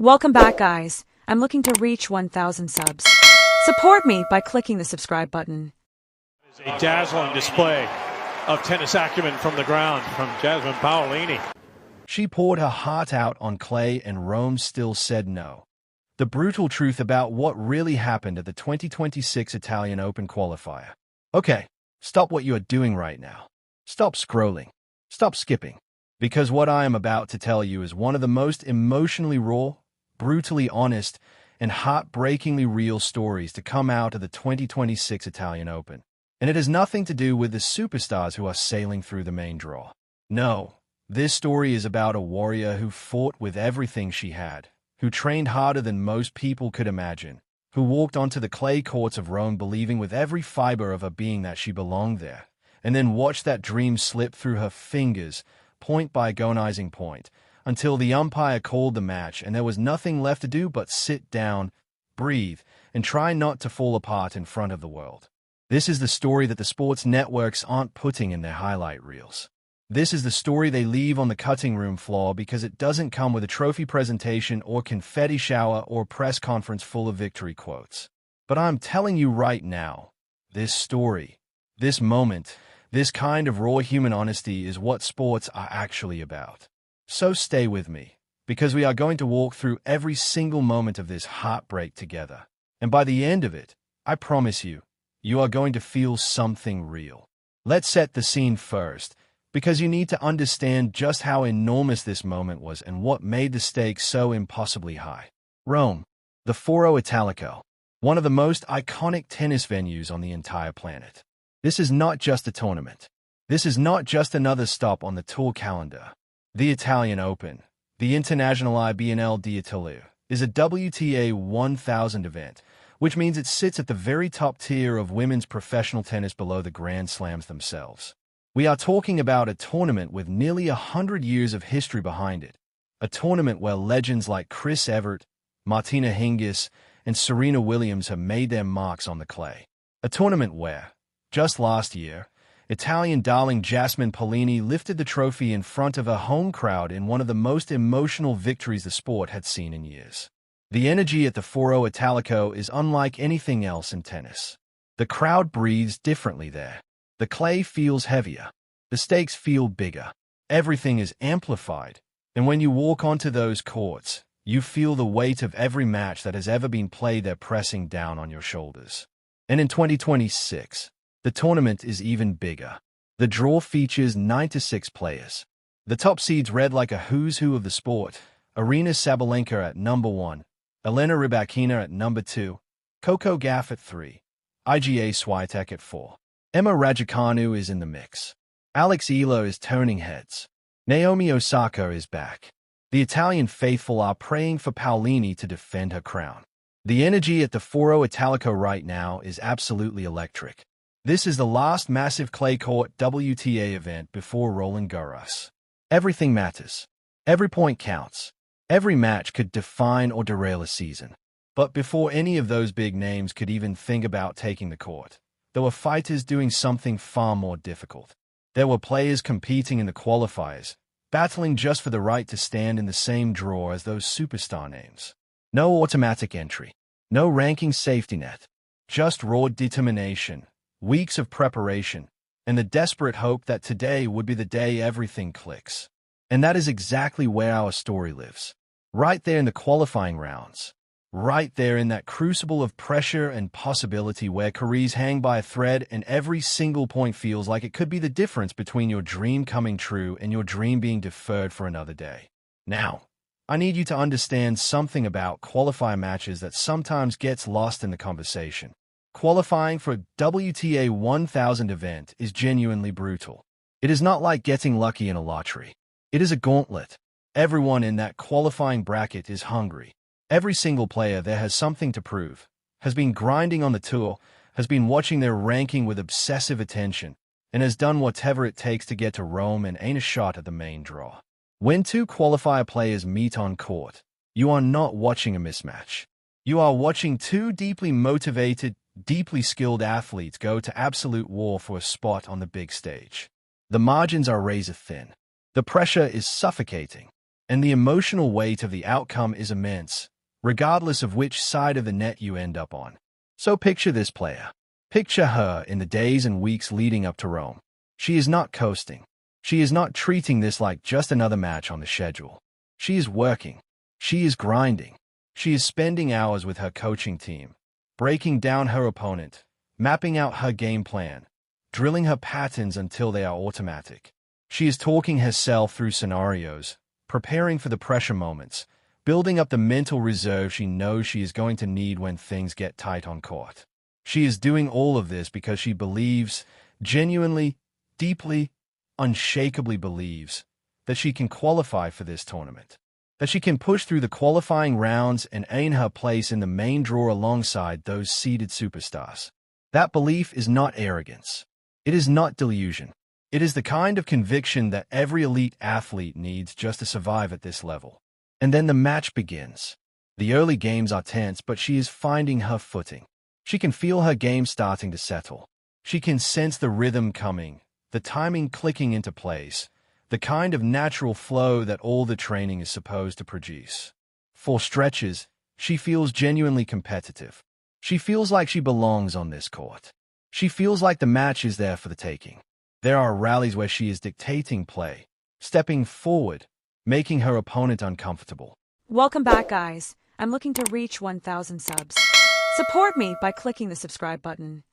Welcome back, guys. I'm looking to reach 1,000 subs. Support me by clicking the subscribe button. A dazzling display of tennis acumen from the ground from Jasmine Paolini. She poured her heart out on clay and Rome still said no. The brutal truth about what really happened at the 2026 Italian Open qualifier. Okay, stop what you are doing right now. Stop scrolling. Stop skipping. Because what I am about to tell you is one of the most emotionally raw, brutally honest, and heartbreakingly real stories to come out of the 2026 Italian Open. And it has nothing to do with the superstars who are sailing through the main draw. No, this story is about a warrior who fought with everything she had, who trained harder than most people could imagine, who walked onto the clay courts of Rome believing with every fiber of her being that she belonged there, and then watched that dream slip through her fingers, point by agonizing point, until the umpire called the match and there was nothing left to do but sit down, breathe, and try not to fall apart in front of the world. This is the story that the sports networks aren't putting in their highlight reels. This is the story they leave on the cutting room floor because it doesn't come with a trophy presentation or confetti shower or press conference full of victory quotes. But I'm telling you right now, this story, this moment, this kind of raw human honesty is what sports are actually about. So stay with me, because we are going to walk through every single moment of this heartbreak together. And by the end of it, I promise you, you are going to feel something real. Let's set the scene first, because you need to understand just how enormous this moment was and what made the stakes so impossibly high. Rome, the Foro Italico, one of the most iconic tennis venues on the entire planet. This is not just a tournament. This is not just another stop on the tour calendar. The Italian Open, the Internazionale BNL d'Italia, is a WTA 1000 event, which means it sits at the very top tier of women's professional tennis below the Grand Slams themselves. We are talking about a tournament with nearly 100 years of history behind it, a tournament where legends like Chris Evert, Martina Hingis, and Serena Williams have made their marks on the clay. A tournament where, just last year, Italian darling Jasmine Paolini lifted the trophy in front of a home crowd in one of the most emotional victories the sport had seen in years. The energy at the Foro Italico is unlike anything else in tennis. The crowd breathes differently there. The clay feels heavier. The stakes feel bigger. Everything is amplified. And when you walk onto those courts, you feel the weight of every match that has ever been played there pressing down on your shoulders. And in 2026, the tournament is even bigger. The draw features 96 players. The top seeds read like a who's who of the sport. Aryna Sabalenka at number 1, Elena Rybakina at number 2, Coco Gauff at 3, Iga Swiatek at 4. Emma Raducanu is in the mix. Alex Elo is turning heads. Naomi Osaka is back. The Italian faithful are praying for Paolini to defend her crown. The energy at the Foro Italico right now is absolutely electric. This is the last massive clay court WTA event before Roland Garros. Everything matters. Every point counts. Every match could define or derail a season. But before any of those big names could even think about taking the court, there were fighters doing something far more difficult. There were players competing in the qualifiers, battling just for the right to stand in the same draw as those superstar names. No automatic entry. No ranking safety net. Just raw determination. Weeks of preparation, and the desperate hope that today would be the day everything clicks. And that is exactly where our story lives. Right there in the qualifying rounds. Right there in that crucible of pressure and possibility where careers hang by a thread and every single point feels like it could be the difference between your dream coming true and your dream being deferred for another day. Now, I need you to understand something about qualifier matches that sometimes gets lost in the conversation. Qualifying for a WTA 1000 event is genuinely brutal. It is not like getting lucky in a lottery. It is a gauntlet. Everyone in that qualifying bracket is hungry. Every single player there has something to prove, has been grinding on the tour, has been watching their ranking with obsessive attention, and has done whatever it takes to get to Rome and ain't a shot at the main draw. When two qualifier players meet on court, you are not watching a mismatch. You are watching two deeply motivated, deeply skilled athletes go to absolute war for a spot on the big stage. The margins are razor thin. The pressure is suffocating. and the emotional weight of the outcome is immense, regardless of which side of the net you end up on. So picture this player. Picture her in the days and weeks leading up to Rome. She is not coasting. She is not treating this like just another match on the schedule. She is working. She is grinding. She is spending hours with her coaching team, breaking down her opponent, mapping out her game plan, drilling her patterns until they are automatic. She is talking herself through scenarios, preparing for the pressure moments, building up the mental reserve she knows she is going to need when things get tight on court. She is doing all of this because she believes, genuinely, deeply, unshakably believes, that she can qualify for this tournament, that she can push through the qualifying rounds and earn her place in the main draw alongside those seeded superstars. That belief is not arrogance. It is not delusion. It is the kind of conviction that every elite athlete needs just to survive at this level. And then the match begins. The early games are tense, but she is finding her footing. She can feel her game starting to settle. She can sense the rhythm coming, the timing clicking into place, the kind of natural flow that all the training is supposed to produce. For stretches, she feels genuinely competitive. She feels like she belongs on this court. She feels like the match is there for the taking. There are rallies where she is dictating play, stepping forward, making her opponent uncomfortable. Welcome back, guys. I'm looking to reach 1,000 subs. Support me by clicking the subscribe button.